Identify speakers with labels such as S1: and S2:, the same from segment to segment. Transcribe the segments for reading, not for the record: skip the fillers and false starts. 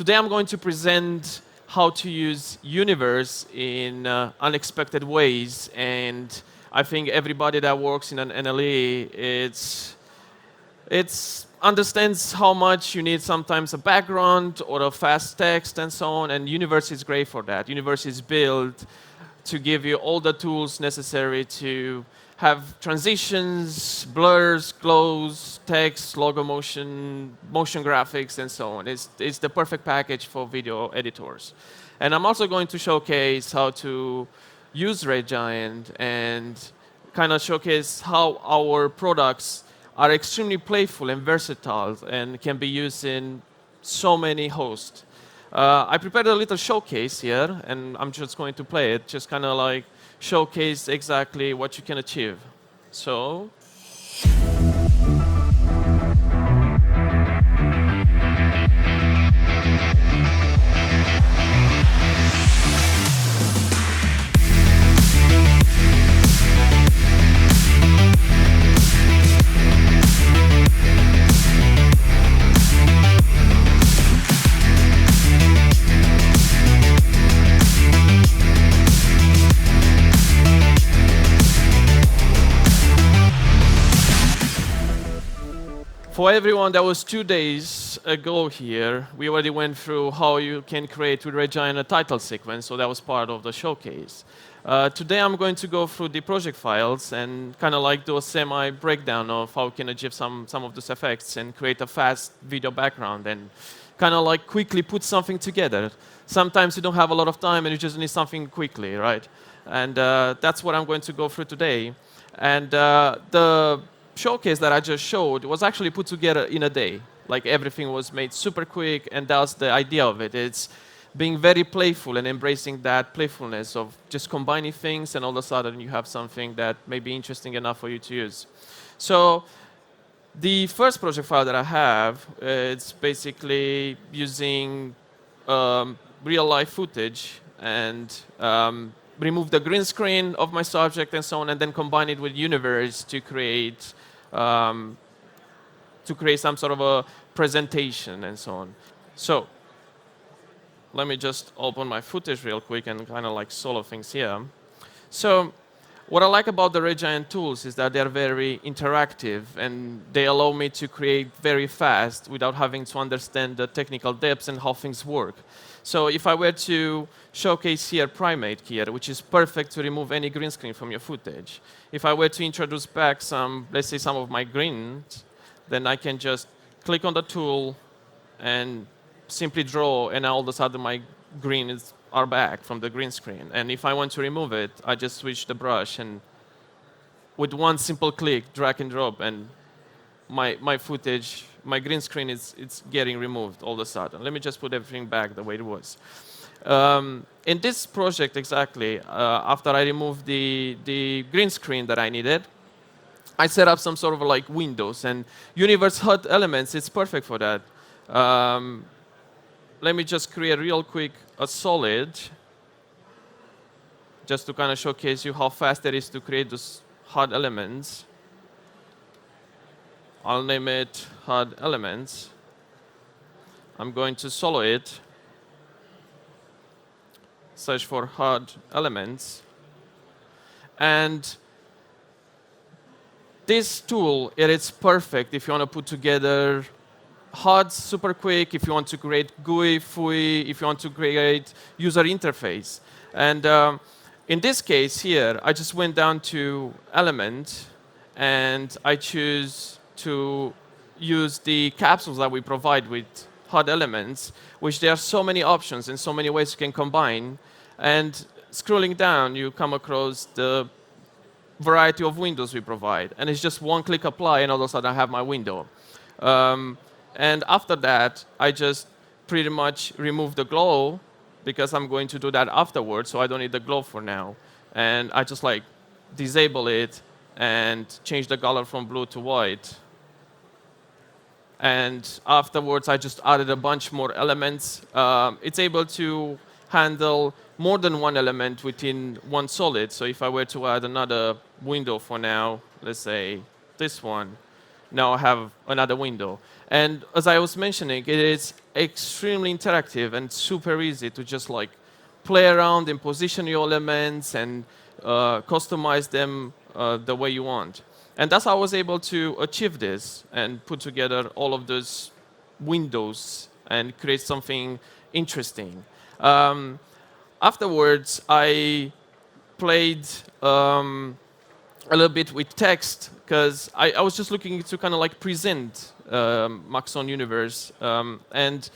S1: Today I'm going to present how to use universe in unexpected ways, and I think everybody that works in an NLE, it's understands how much you need sometimes a background or a fast text and so on, and universe is great for that. Universe is built to give you all the tools necessary to have transitions, blurs, glows, text, logo motion, motion graphics, and so on. It's the perfect package for video editors. And I'm also going to showcase how to use Red Giant and kind of showcase how our products are extremely playful and versatile and can be used in so many hosts. I prepared a little showcase here, and I'm just going to play it, just kind of like showcase exactly what you can achieve. So. For everyone that was 2 days ago here, we already went through how you can create with Red Giant a title sequence, so that was part of the showcase. Today I'm going to go through the project files and kind of like do a semi-breakdown of how you can achieve some of those effects and create a fast video background and kind of like quickly put something together. Sometimes you don't have a lot of time and you just need something quickly, right? And that's what I'm going to go through today. And the showcase that I just showed was actually put together in a day. Like everything was made super quick, and that's the idea of it. It's being very playful and embracing that playfulness of just combining things, and all of a sudden you have something that may be interesting enough for you to use. So the first project file that I have, it's basically using real-life footage and remove the green screen of my subject and so on, and then combine it with universe to create some sort of a presentation and so on. So let me just open my footage real quick and kind of like solo things here. So what I like about the Red Giant tools is that they're very interactive and they allow me to create very fast without having to understand the technical depths and how things work. So if I were to showcase here Primate here, which is perfect to remove any green screen from your footage. If I were to introduce back let's say some of my greens, then I can just click on the tool and simply draw, and all of a sudden my greens are back from the green screen. And if I want to remove it, I just switch the brush and with one simple click, drag and drop, and my footage, my green screen it's getting removed all of a sudden. Let me just put everything back the way it was. In this project exactly, after I removed the green screen that I needed, I set up some sort of like windows, and Universe HUD elements, it's perfect for that. Let me just create real quick a solid, just to kind of showcase you how fast it is to create those HUD elements. I'll name it HUD elements. I'm going to solo it. Search for HUD elements. And this tool, it's perfect if you want to put together HUDs super quick, if you want to create GUI, FUI, if you want to create user interface. And in this case here, I just went down to element, and I choose to use the capsules that we provide with HUD elements, which there are so many options and so many ways you can combine. And scrolling down, you come across the variety of windows we provide. And it's just one click apply, and all of a sudden I have my window. And after that, I just pretty much remove the glow, because I'm going to do that afterwards, so I don't need the glow for now. And I just like disable it and change the color from blue to white. And afterwards, I just added a bunch more elements. It's able to handle more than one element within one solid. So if I were to add another window for now, let's say this one, now I have another window. And as I was mentioning, it is extremely interactive and super easy to just like play around and position your elements and customize them the way you want. And that's how I was able to achieve this and put together all of those windows and create something interesting. Afterwards, I played a little bit with text because I was just looking to kind of like present Maxon universe, and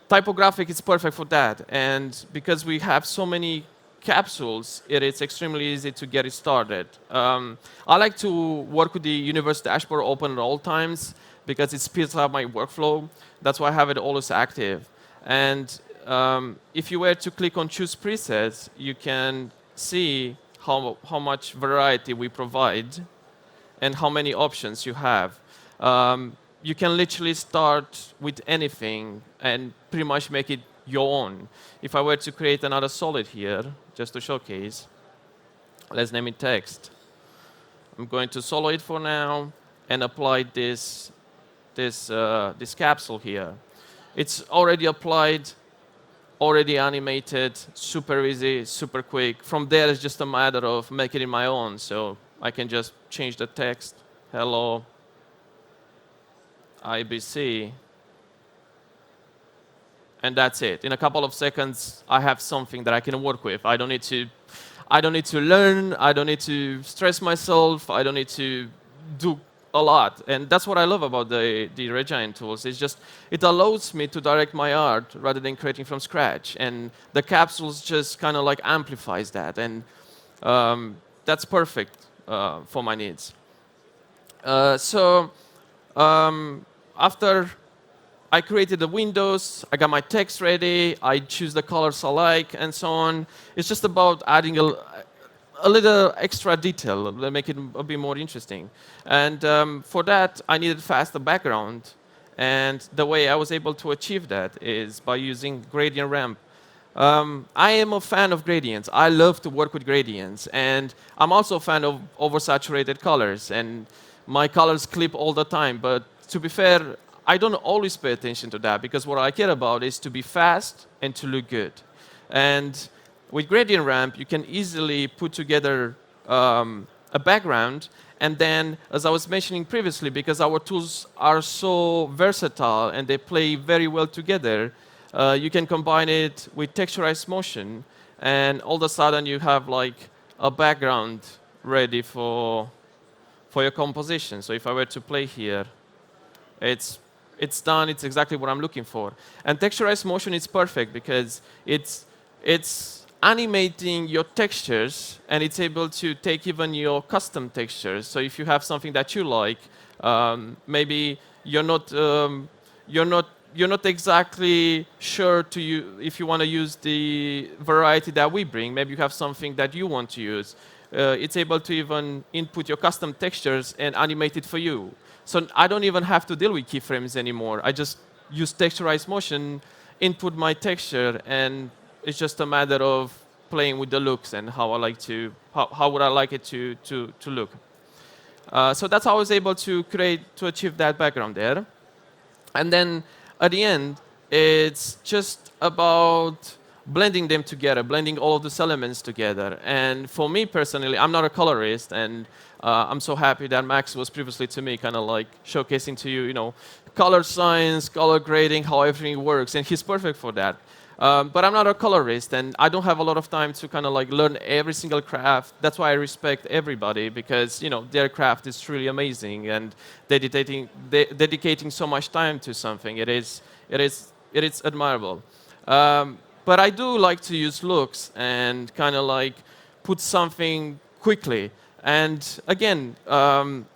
S1: typographic is perfect for that. And because we have so many capsules, it is extremely easy to get it started. I like to work with the universe dashboard open at all times because it speeds up my workflow. That's why I have it always active. And if you were to click on choose presets, you can see how much variety we provide and how many options you have. You can literally start with anything and pretty much make it your own. If I were to create another solid here, just to showcase, let's name it text. I'm going to solo it for now and apply this capsule here. It's already applied, already animated, super easy, super quick. From there, it's just a matter of making it my own. So I can just change the text, hello, IBC, and that's it. In a couple of seconds, I have something that I can work with. I don't need to learn. I don't need to stress myself. I don't need to do a lot. And that's what I love about the Red Giant tools. It's just, it allows me to direct my art rather than creating from scratch. And the capsules just kind of like amplifies that. And that's perfect for my needs. After I created the windows, I got my text ready, I choose the colors I like, and so on. It's just about adding a little extra detail to make it a bit more interesting. And for that, I needed faster background. And the way I was able to achieve that is by using gradient ramp. I am a fan of gradients. I love to work with gradients. And I'm also a fan of oversaturated colors. And my colors clip all the time. But to be fair, I don't always pay attention to that because what I care about is to be fast and to look good. And with gradient ramp, you can easily put together a background. And then, as I was mentioning previously, because our tools are so versatile and they play very well together, you can combine it with texturized motion. And all of a sudden, you have like a background ready for your composition. So if I were to play here, it's done. It's exactly what I'm looking for. And texturized motion is perfect because it's animating your textures, and it's able to take even your custom textures. So if you have something that you like, maybe you're not exactly sure if you want to use the variety that we bring. Maybe you have something that you want to use. It's able to even input your custom textures and animate it for you. So I don't even have to deal with keyframes anymore. I just use texturized motion, input my texture, and it's just a matter of playing with the looks and how would I like it to look. So that's how I was able to achieve that background there. And then at the end, it's just about blending them together, blending all of these elements together. And for me personally, I'm not a colorist, and I'm so happy that Max was previously to me kind of like showcasing to you, color science, color grading, how everything works, and he's perfect for that. But I'm not a colorist, and I don't have a lot of time to kind of like learn every single craft. That's why I respect everybody, because their craft is truly amazing, and dedicating so much time to something. It is admirable. But I do like to use looks and kind of like put something quickly. And again,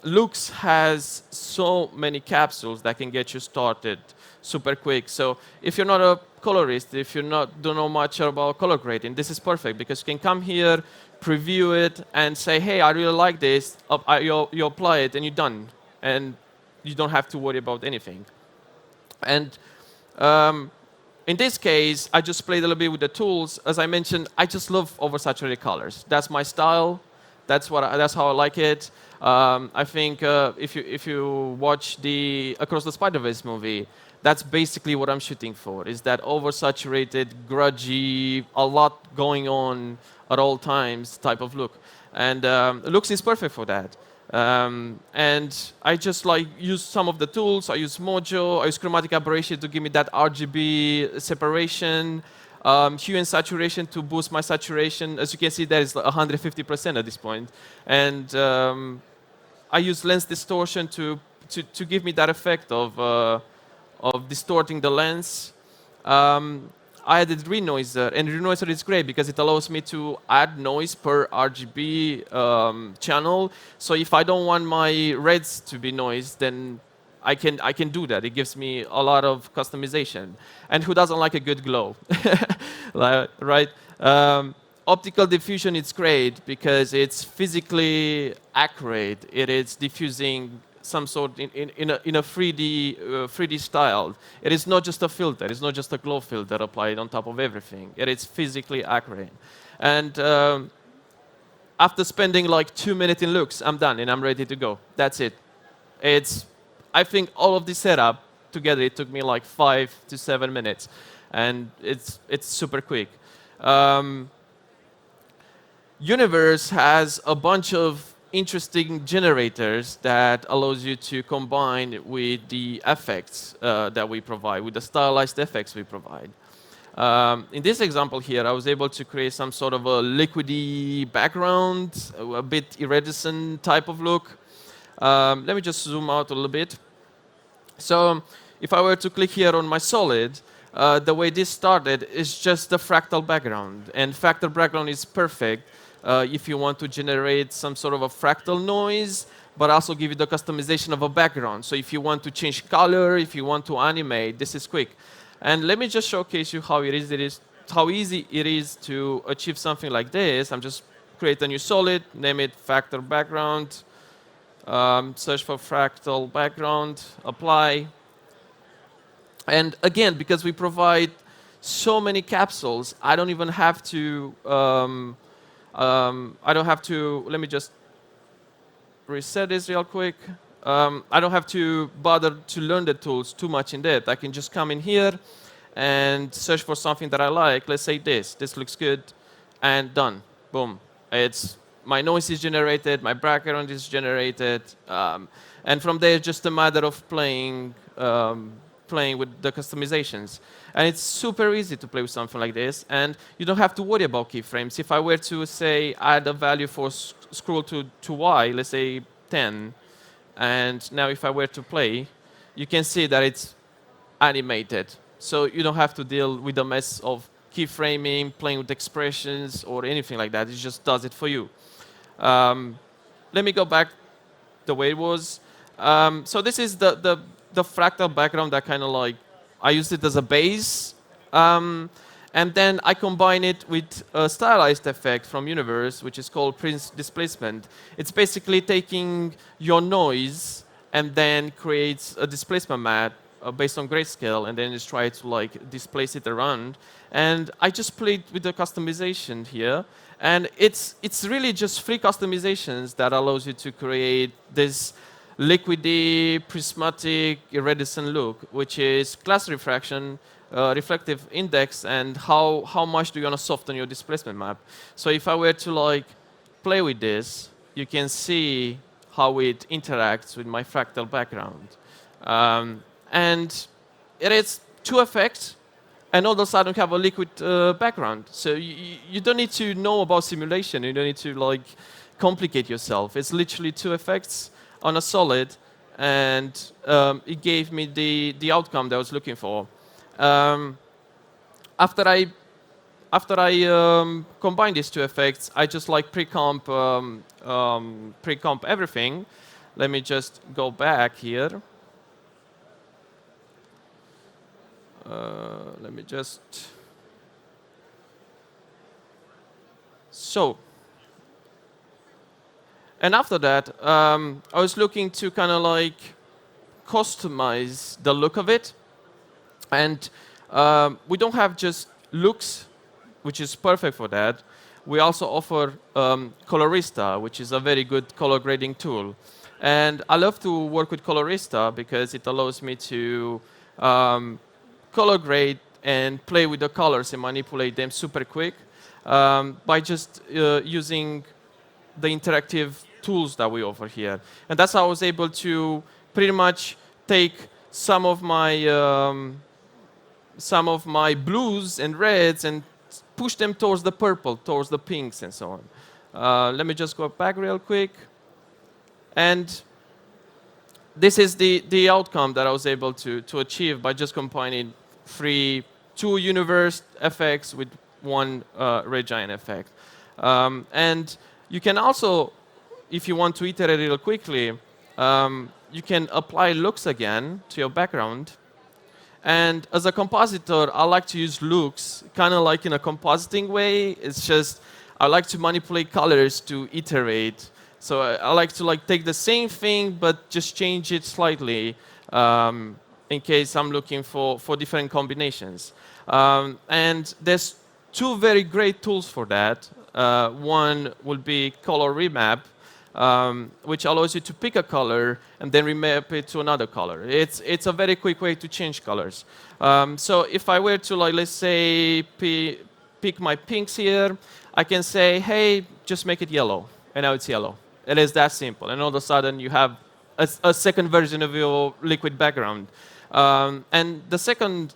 S1: looks has so many capsules that can get you started super quick. So if you're not a colorist, if you don't know much about color grading, this is perfect because you can come here, preview it, and say, hey, I really like this. You apply it, and you're done. And you don't have to worry about anything. And in this case, I just played a little bit with the tools. As I mentioned, I just love oversaturated colors. That's my style. That's how I like it. I think if you watch the Across the Spider-Verse movie, that's basically what I'm shooting for. Is that oversaturated, grudgy, a lot going on at all times type of look, and Lux is perfect for that. And I just like use some of the tools. I use Mojo. I use chromatic aberration to give me that RGB separation. Hue and saturation to boost my saturation. As you can see, that is 150% at this point. And I use lens distortion to give me that effect of distorting the lens. I added renoiser, and renoiser is great because it allows me to add noise per RGB channel. So if I don't want my reds to be noise, then I can do that. It gives me a lot of customization. And who doesn't like a good glow, right? Optical diffusion is great because it's physically accurate. It is diffusing some sort in a 3D style. It is not just a filter. It's not just a glow filter applied on top of everything. It is physically accurate. And after spending like 2 minutes in Lux, I'm done and I'm ready to go. That's it. I think all of this setup together, it took me like 5 to 7 minutes, and it's super quick. Universe has a bunch of interesting generators that allows you to combine with the effects that we provide, with the stylized effects we provide. In this example here, I was able to create some sort of a liquidy background, a bit iridescent type of look. Let me just zoom out a little bit. So if I were to click here on my solid, the way this started is just the fractal background. And fractal background is perfect if you want to generate some sort of a fractal noise, but also give you the customization of a background. So if you want to change color, if you want to animate, this is quick. And let me just showcase you how easy it is to achieve something like this. I'm just create a new solid, name it fractal background. Search for fractal background, apply. And again, because we provide so many capsules, I don't even have to, let me just reset this real quick. I don't have to bother to learn the tools too much in depth. I can just come in here and search for something that I like. Let's say this. This looks good, and done. Boom. My noise is generated, my background is generated, and from there, it's just a matter of playing with the customizations. And it's super easy to play with something like this, and you don't have to worry about keyframes. If I were to, say, add a value for scroll to Y, let's say 10, and now if I were to play, you can see that it's animated. So you don't have to deal with the mess of keyframing, playing with expressions, or anything like that. It just does it for you. Let me go back the way it was. So this is the fractal background that kind of like, I used it as a base. And then I combine it with a stylized effect from Universe, which is called Prince Displacement. It's basically taking your noise and then creates a displacement map based on grayscale, and then just try to like displace it around. And I just played with the customization here. And it's really just free customizations that allows you to create this liquidy, prismatic, iridescent look, which is class refraction, reflective index, and how much do you want to soften your displacement map. So if I were to like play with this, you can see how it interacts with my fractal background. And it is 2 effects, and all of a sudden you have a liquid background. So you don't need to know about simulation. You don't need to like complicate yourself. It's literally 2 effects on a solid, and it gave me the outcome that I was looking for. After I combine these 2 effects, I just like pre-comp everything. Let me just go back here. Let me just... So, and after that, I was looking to kind of like customize the look of it. And we don't have just looks, which is perfect for that. we also offer Colorista, which is a very good color grading tool. And I love to work with Colorista because it allows me to color grade and play with the colors and manipulate them super quick by just using the interactive tools that we offer here. And that's how I was able to pretty much take some of my blues and reds and push them towards the purple, towards the pinks and so on. Let me just go back real quick. And this is the outcome that I was able to achieve by just combining two universe effects with one red giant effect. And you can also, if you want to iterate real quickly, you can apply looks again to your background. And as a compositor, I like to use looks kind of like in a compositing way. It's just I like to manipulate colors to iterate. So I like to take the same thing but just change it slightly in case I'm looking for different combinations. And there's two very great tools for that. One would be color remap, which allows you to pick a color and then remap it to another color. It's a very quick way to change colors. So if I were to, let's say, pick my pinks here, I can say, hey, just make it yellow. And now it's yellow. It is that simple. And all of a sudden, you have a second version of your liquid background. And the second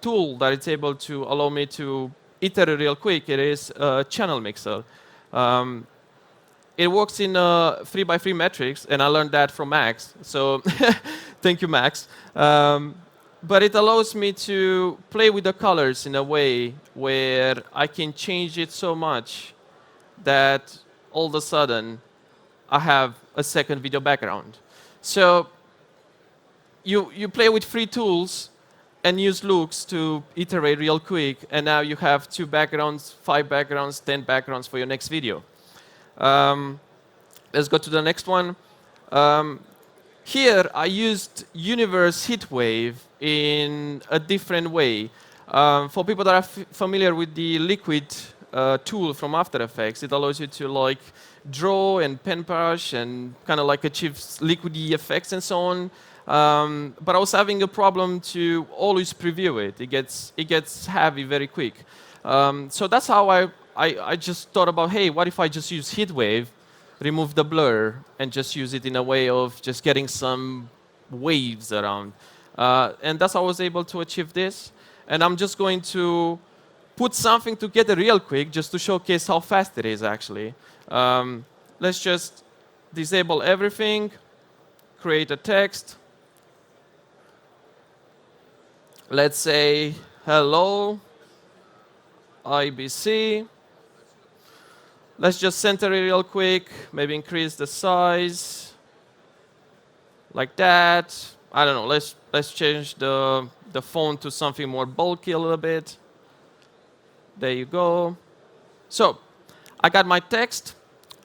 S1: tool that it's able to allow me to iterate real quick, it is Channel Mixer. It works in 3x3 metrics, and I learned that from Max. So thank you, Max. But it allows me to play with the colors in a way where I can change it so much that all of a sudden I have a second video background. So you play with free tools and use looks to iterate real quick, and now you have 2 backgrounds, 5 backgrounds, 10 backgrounds for your next video. Let's go to the next one. Here, I used Universe Heatwave in a different way. For people that are familiar with the Liquid tool from After Effects, it allows you to draw and pen brush and kind of achieve liquidy effects and so on. But I was having a problem to always preview it. It gets heavy very quick. So that's how I just thought about, hey, what if I just use Heatwave, remove the blur, and just use it in a way of just getting some waves around. And that's how I was able to achieve this. And I'm just going to put something together real quick just to showcase how fast it is, actually. Let's just disable everything, create a text. Let's say, hello, IBC. Let's just center it real quick, maybe increase the size, like that. I don't know, let's change the font to something more bulky a little bit. There you go. So, I got my text.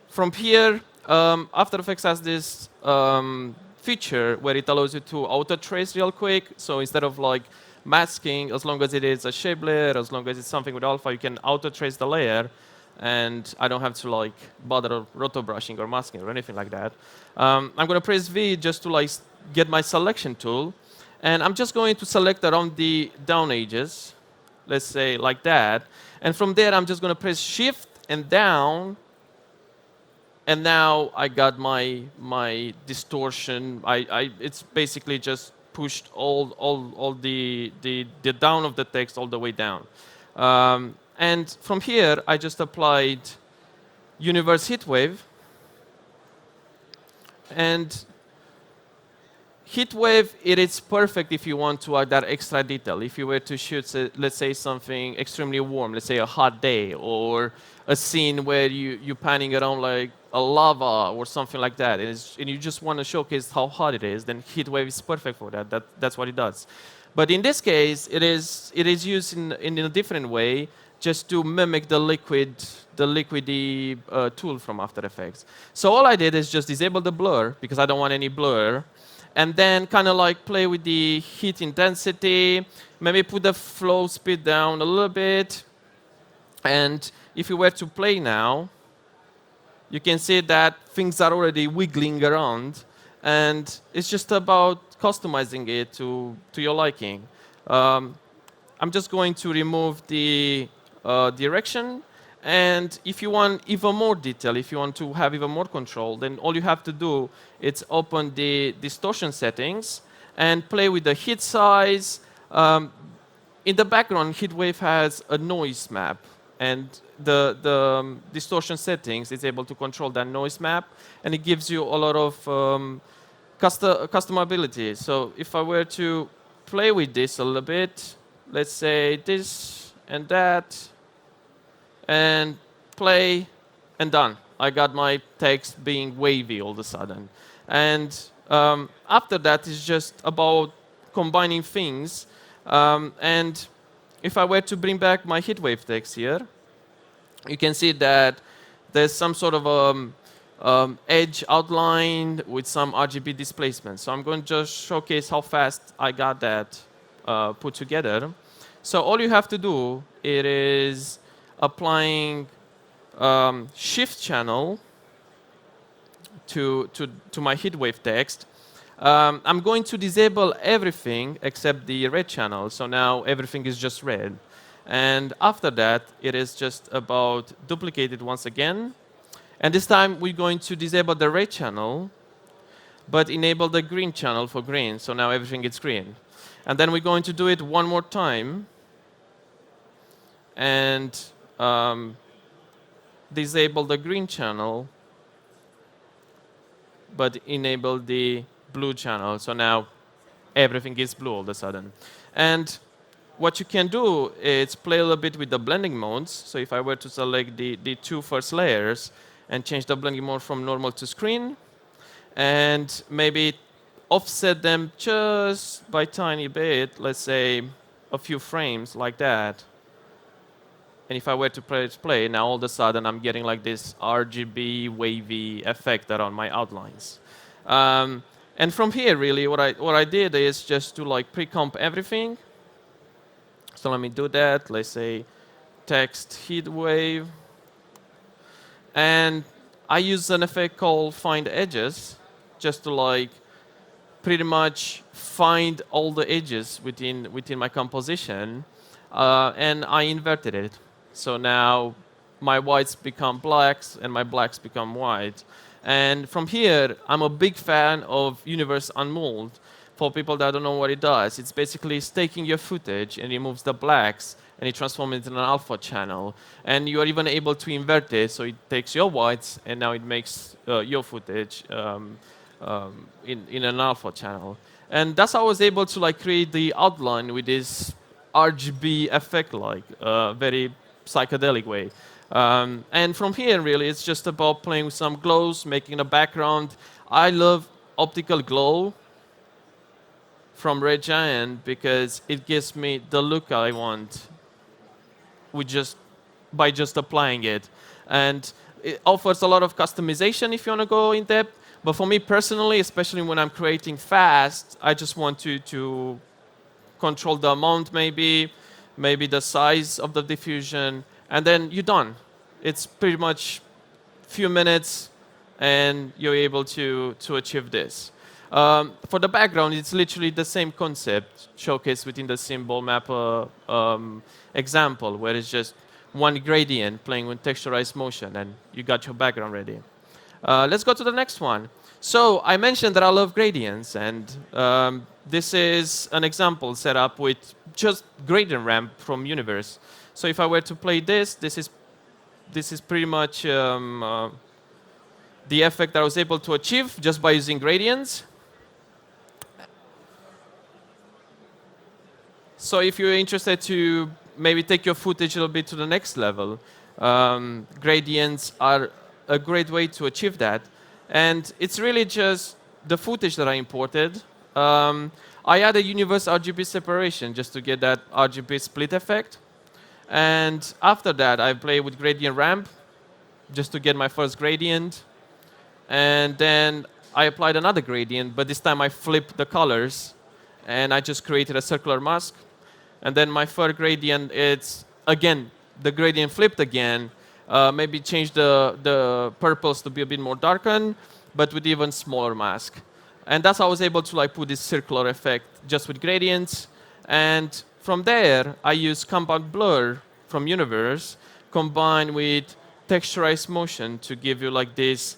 S1: From here, After Effects has this feature where it allows you to auto-trace real quick. So instead of masking, as long as it is a shape layer, as long as it's something with alpha, you can auto-trace the layer. And I don't have to bother roto brushing or masking or anything like that. I'm going to press V just to get my selection tool. And I'm just going to select around the down edges, let's say like that. And from there, I'm just going to press Shift and down. And now I got my distortion. It's basically just pushed all the down of the text all the way down. And from here, I just applied Universe Heatwave. And Heatwave, it is perfect if you want to add that extra detail. If you were to shoot, let's say, something extremely warm, let's say a hot day, or a scene where you're panning around like a lava or something like that, and you just want to showcase how hot it is, then Heatwave is perfect for that. That's what it does. But in this case, it is used in a different way, just to mimic the liquidy tool from After Effects. So all I did is just disable the blur, because I don't want any blur, and then kind of play with the heat intensity, maybe put the flow speed down a little bit, And if you were to play now, you can see that things are already wiggling around, and it's just about customizing it to your liking. Um, I'm just going to remove the direction, and if you want even more detail, if you want to have even more control, then all you have to do is open the distortion settings and play with the hit size. In the background, Heatwave has a noise map, and the distortion settings is able to control that noise map, and it gives you a lot of customability. So if I were to play with this a little bit, let's say this and that, and play, and done. I got my text being wavy all of a sudden. And after that, it's just about combining things. And if I were to bring back my heatwave text here, you can see that there's some sort of edge outline with some RGB displacement. So I'm going to just showcase how fast I got that put together. So all you have to do it is applying shift channel to my heatwave text. I'm going to disable everything except the red channel. So now everything is just red. And after that, it is just about duplicate it once again. And this time, we're going to disable the red channel, but enable the green channel for green. So now everything is green. And then we're going to do it one more time. And disable the green channel, but enable the blue channel. So now everything is blue all of a sudden. And what you can do is play a little bit with the blending modes. So if I were to select the two first layers and change the blending mode from normal to screen, and maybe offset them just by tiny bit, let's say a few frames like that. And if I were to press play, now all of a sudden I'm getting like this RGB wavy effect around my outlines. And from here, really, what I did is just to like pre-comp everything. So let me do that. Let's say text heat wave. And I use an effect called find edges, just to like pretty much find all the edges within my composition. And I inverted it. So now my whites become blacks and my blacks become white. And from here, I'm a big fan of Universe Unmold. For people that don't know what it does, it's basically taking your footage and removes the blacks and it transforms it into an alpha channel. And you are even able to invert it, so it takes your whites and now it makes your footage in an alpha channel. And that's how I was able to like create the outline with this RGB effect, like very psychedelic way. And from here, really, it's just about playing with some glows, making a background. I love optical glow from Red Giant because it gives me the look I want by just applying it. And it offers a lot of customization if you want to go in depth. But for me personally, especially when I'm creating fast, I just want to control the amount maybe the size of the diffusion, and then you're done. It's pretty much few minutes, and you're able to achieve this. For the background, it's literally the same concept showcased within the symbol mapper example, where it's just one gradient playing with texturized motion, and you got your background ready. Let's go to the next one. So I mentioned that I love gradients, and this is an example set up with just gradient ramp from Universe. So if I were to play this is pretty much the effect that I was able to achieve just by using gradients. So if you're interested to maybe take your footage a little bit to the next level, gradients are a great way to achieve that. And it's really just the footage that I imported. I added universe RGB separation just to get that RGB split effect. And after that, I played with gradient ramp just to get my first gradient. And then I applied another gradient, but this time I flipped the colors and I just created a circular mask. And then my third gradient, it's again the gradient flipped again, maybe change the purples to be a bit more darkened, but with even smaller mask. And that's how I was able to like put this circular effect just with gradients. And from there, I use compound blur from Universe combined with texturized motion to give you like this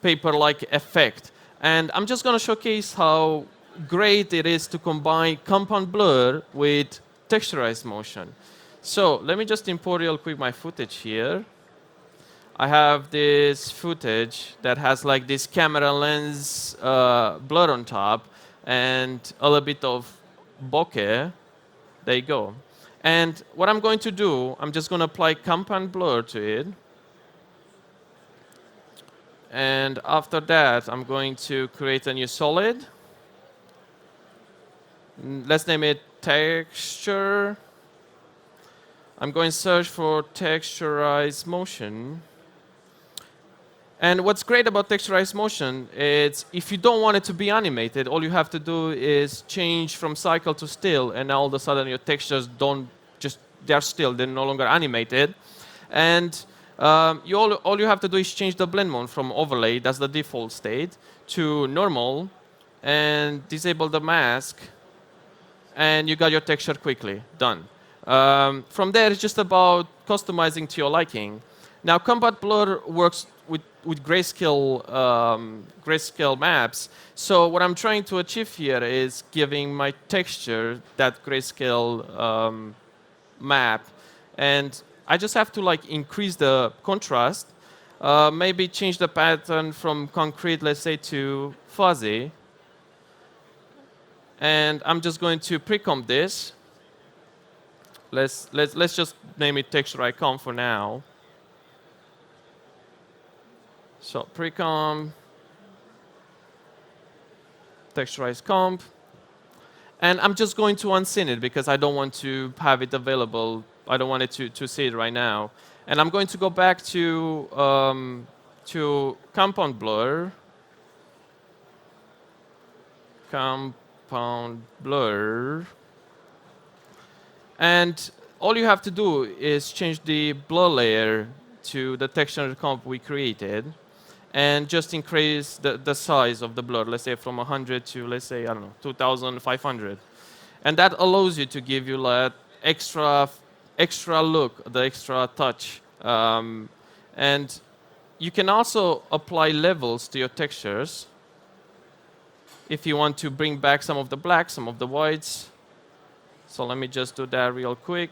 S1: paper-like effect. And I'm just going to showcase how great it is to combine compound blur with texturized motion. So let me just import real quick my footage here. I have this footage that has like this camera lens blur on top and a little bit of bokeh. There you go. And what I'm going to do, I'm just going to apply compound blur to it. And after that, I'm going to create a new solid. Let's name it texture. I'm going to search for texturized motion. And what's great about texturized motion is if you don't want it to be animated, all you have to do is change from cycle to still, and all of a sudden your textures they're still, they're no longer animated. And all you have to do is change the blend mode from overlay, that's the default state, to normal, and disable the mask, and you got your texture quickly, done. From there, it's just about customizing to your liking. Now, compound blur works with grayscale maps. So what I'm trying to achieve here is giving my texture that grayscale map, and I just have to like increase the contrast, maybe change the pattern from concrete, let's say, to fuzzy, and I'm just going to pre-comp this. Let's just name it texture icon for now. So pre-comp, texturized comp, and I'm just going to unsyn it because I don't want to have it available. I don't want it to see it right now. And I'm going to go back to compound blur. Compound blur. And all you have to do is change the blur layer to the texture comp we created, and just increase the size of the blur, let's say from 100 to, let's say, I don't know, 2,500. And that allows you to give you that extra look, the extra touch. And you can also apply levels to your textures if you want to bring back some of the blacks, some of the whites. So let me just do that real quick.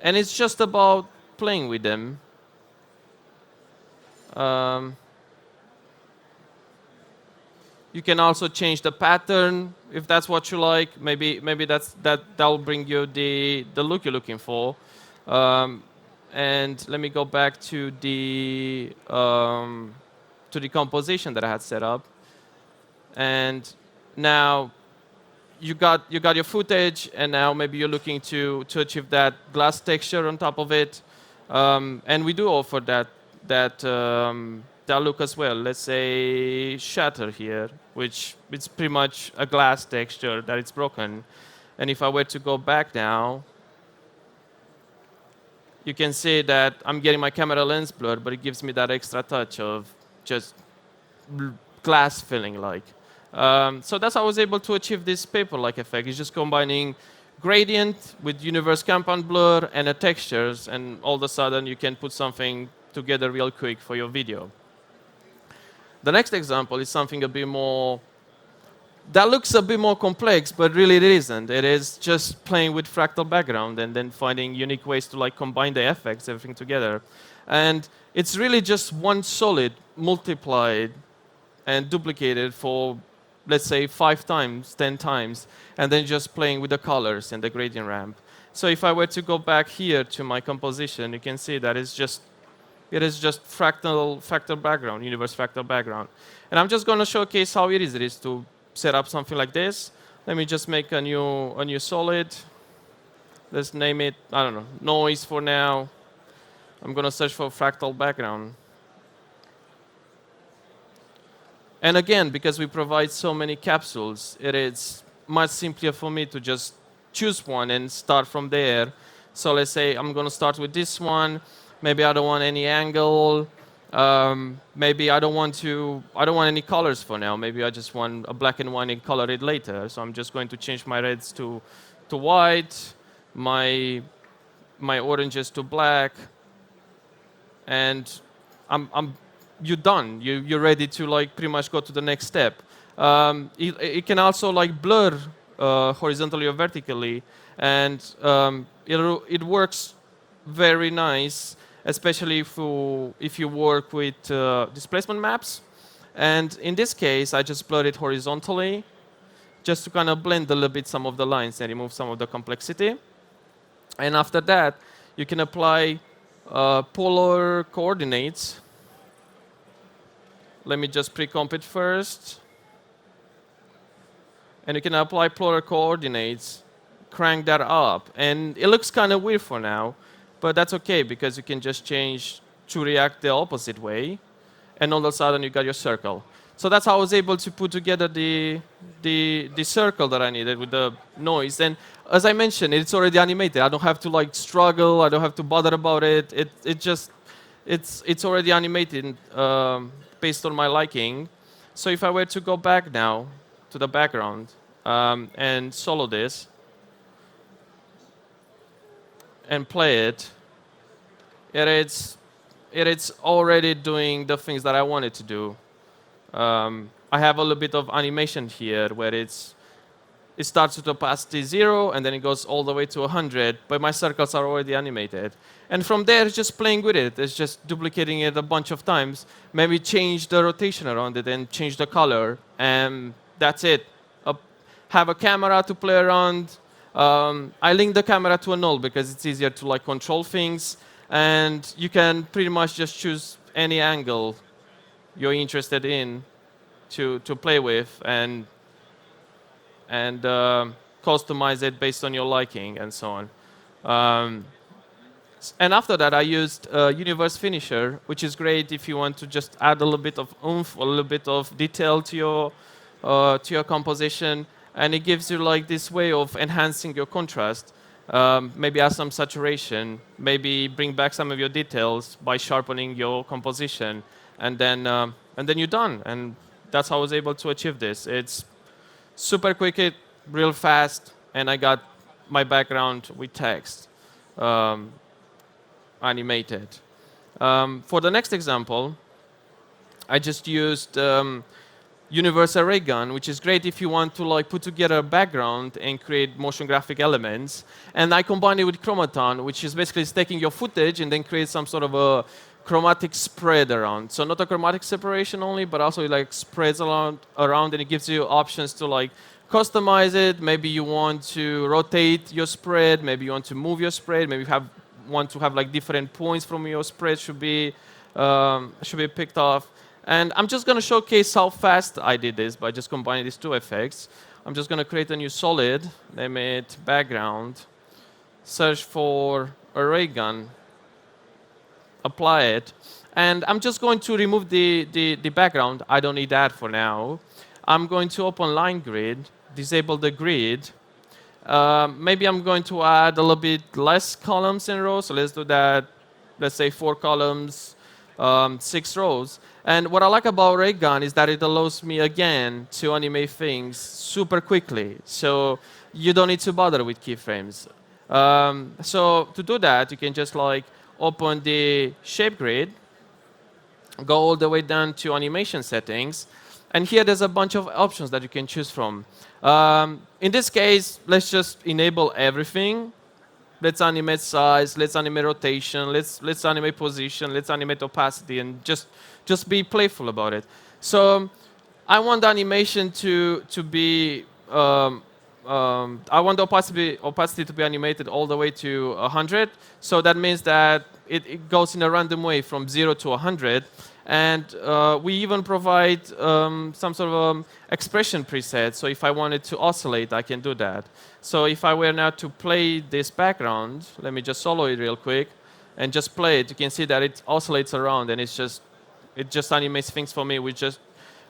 S1: And it's just about playing with them. You can also change the pattern if that's what you like. Maybe that'll bring you the look you're looking for. And let me go back to the composition that I had set up. And now you got your footage, and now maybe you're looking to achieve that glass texture on top of it. And we do offer that look as well. Let's say shatter here, which it's pretty much a glass texture that it's broken. And if I were to go back now, you can see that I'm getting my camera lens blurred, but it gives me that extra touch of just glass feeling like. So that's how I was able to achieve this paper-like effect. It's just combining gradient with universe compound blur and the textures, and all of a sudden you can put something together real quick for your video. The next example is something a bit more, that looks a bit more complex, but really it isn't. It is just playing with fractal background and then finding unique ways to like combine the effects, everything together. And it's really just one solid multiplied and duplicated for, let's say, 5 times, 10 times, and then just playing with the colors and the gradient ramp. So if I were to go back here to my composition, you can see that it is just fractal background, universe fractal background. And I'm just going to showcase how easy it is to set up something like this. Let me just make a new solid. Let's name it, I don't know, noise for now. I'm going to search for fractal background. And again, because we provide so many capsules, it is much simpler for me to just choose one and start from there. So let's say I'm going to start with this one. Maybe I don't want any angle. Maybe I don't want any colors for now. Maybe I just want a black and white and color it later. So I'm just going to change my reds to white, my oranges to black, and you're done. You're ready to like pretty much go to the next step. It can also like blur horizontally or vertically, and it works very nice, especially if you work with displacement maps. And in this case, I just blur it horizontally, just to kind of blend a little bit some of the lines and remove some of the complexity. And after that, you can apply polar coordinates. Let me just pre-comp it first. And you can apply polar coordinates, crank that up. And it looks kind of weird for now, but that's okay because you can just change to react the opposite way. And all of a sudden, you got your circle. So that's how I was able to put together the circle that I needed with the noise. And as I mentioned, it's already animated. I don't have to like struggle. I don't have to bother about it. It's already animated based on my liking. So if I were to go back now to the background and solo this and play it, it's already doing the things that I wanted to do. I have a little bit of animation here where it starts with opacity 0 and then it goes all the way to 100, but my circles are already animated. And from there, it's just playing with it. It's just duplicating it a bunch of times. Maybe change the rotation around it and change the color, and that's it. Have a camera to play around. I link the camera to a null because it's easier to like control things, and you can pretty much just choose any angle you're interested in to play with and customize it based on your liking and so on. And after that, I used Universe Finisher, which is great if you want to just add a little bit of oomph, a little bit of detail to your composition, and it gives you like this way of enhancing your contrast. Maybe add some saturation, maybe bring back some of your details by sharpening your composition, and then you're done. And that's how I was able to achieve this. It's super quick, real fast, and I got my background with text animated. For the next example, I just used Universe Array Gun, which is great if you want to like put together a background and create motion graphic elements. And I combined it with Chromaton, which is basically taking your footage and then create some sort of a chromatic spread around. So not a chromatic separation only, but also it like spreads around and it gives you options to like customize it. Maybe you want to rotate your spread. Maybe you want to move your spread. Maybe you want to have like different points from your spread should be picked off. And I'm just going to showcase how fast I did this by just combining these two effects. I'm just going to create a new solid, name it background, search for array gun, apply it, and I'm just going to remove the background. I don't need that for now. I'm going to open line grid, disable the grid. Maybe I'm going to add a little bit less columns and rows, so let's do that. Let's say 4 columns, 6 rows. And what I like about Ray Gun is that it allows me, again, to animate things super quickly. So you don't need to bother with keyframes. So to do that, you can just like open the shape grid, go all the way down to animation settings. And here there's a bunch of options that you can choose from. In this case, let's just enable everything. Let's animate size, let's animate rotation, let's animate position, let's animate opacity, and just be playful about it. So I want the animation to be, I want the opacity to be animated all the way to 100. So that means that it goes in a random way from 0 to 100. And we even provide some sort of expression preset. So if I wanted to oscillate, I can do that. So if I were now to play this background, let me just solo it real quick and just play it. You can see that it oscillates around, and it just animates things for me with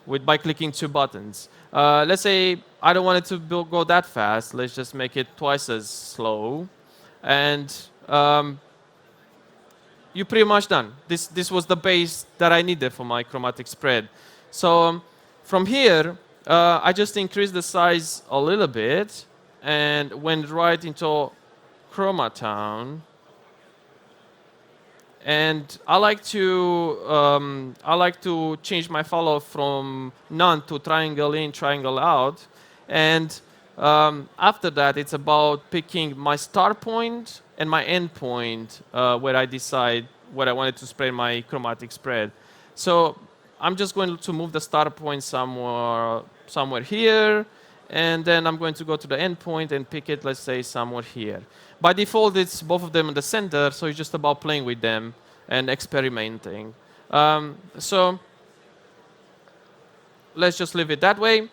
S1: by clicking 2 buttons. Let's say I don't want it to go that fast. Let's just make it twice as slow. And you're pretty much done. This was the base that I needed for my chromatic spread. So from here, I just increased the size a little bit and went right into Chromaton. And I like to change my follow from none to triangle in, triangle out. And after that, it's about picking my start point and my end point where I decide where I wanted to spread my chromatic spread. So I'm just going to move the start point somewhere here, and then I'm going to go to the end point and pick it, let's say, somewhere here. By default, it's both of them in the center, so it's just about playing with them and experimenting. So let's just leave it that way.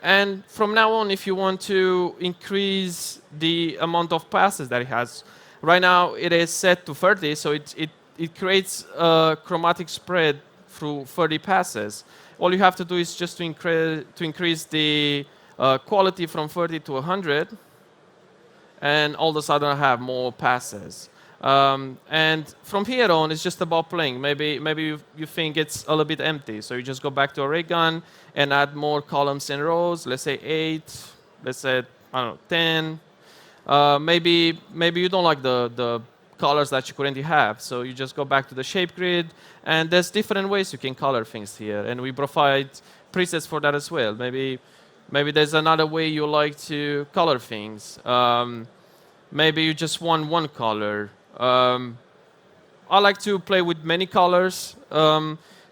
S1: And from now on, if you want to increase the amount of passes that it has, right now it is set to 30, so it creates a chromatic spread through 30 passes. All you have to do is just to increase the quality from 30 to 100, and all of a sudden I have more passes. And from here on, it's just about playing. Maybe you think it's a little bit empty, so you just go back to array gun and add more columns and rows. Let's say 8. Let's say, I don't know, 10. Maybe you don't like the colors that you currently have, so you just go back to the shape grid, and there's different ways you can color things here, and we provide presets for that as well. Maybe there's another way you like to color things. Maybe you just want one color. I like to play with many colors.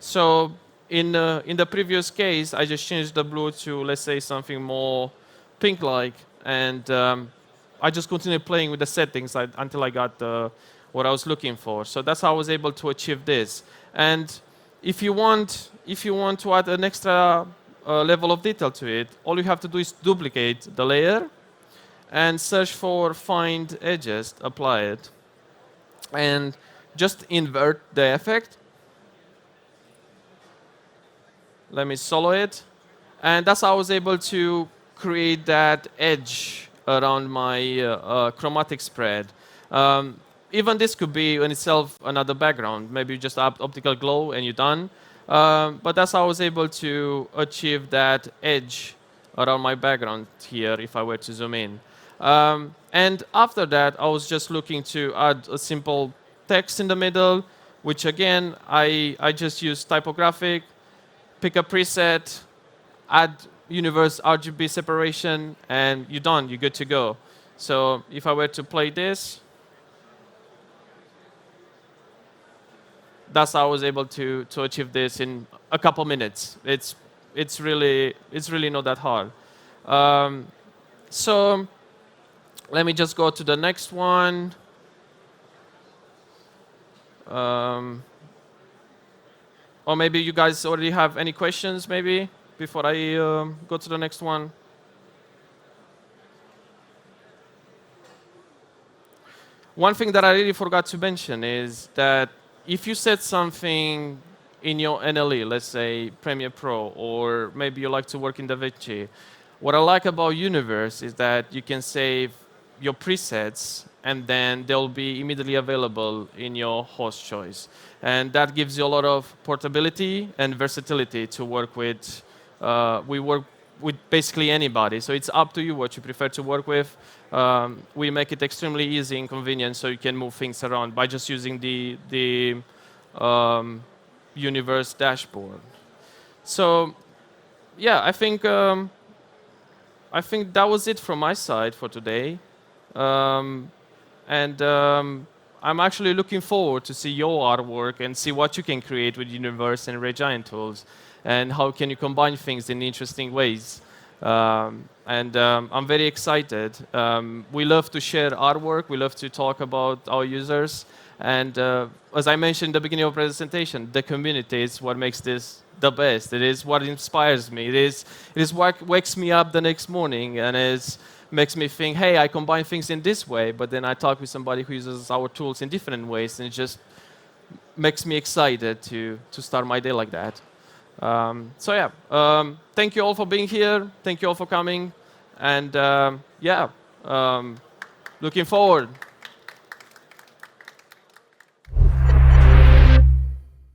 S1: So in the previous case, I just changed the blue to, let's say, something more pink-like, and I just continued playing with the settings until I got what I was looking for. So that's how I was able to achieve this. And if you want to add an extra level of detail to it, all you have to do is duplicate the layer and search for find edges, apply it, and just invert the effect. Let me solo it. And that's how I was able to create that edge around my chromatic spread. Even this could be in itself another background. Maybe you just add optical glow and you're done. But that's how I was able to achieve that edge around my background here if I were to zoom in. And after that, I was just looking to add a simple text in the middle, which again, I just use Typographic, pick a preset, add universe RGB separation, and you're done, you're good to go. So if I were to play this, that's how I was able to achieve this in a couple minutes. It's really not that hard. So let me just go to the next one. Or maybe you guys already have any questions, maybe, before I go to the next one. One thing that I really forgot to mention is that if you set something in your NLE, let's say Premiere Pro, or maybe you like to work in DaVinci, what I like about Universe is that you can save your presets and then they'll be immediately available in your host choice. And that gives you a lot of portability and versatility to work with. We work with basically anybody, so it's up to you what you prefer to work with. We make it extremely easy and convenient so you can move things around by just using the Universe dashboard. So yeah, I think that was it from my side for today. I'm actually looking forward to see your artwork and see what you can create with Universe and Red Giant tools, and how can you combine things in interesting ways. I'm very excited. We love to share artwork. We love to talk about our users. And as I mentioned in the beginning of the presentation, the community is what makes this the best. It is what inspires me. It is what wakes me up the next morning and makes me think, hey, I combine things in this way, but then I talk with somebody who uses our tools in different ways, and it just makes me excited to start my day like that. So yeah, thank you all for being here. Thank you all for coming. And yeah, looking forward.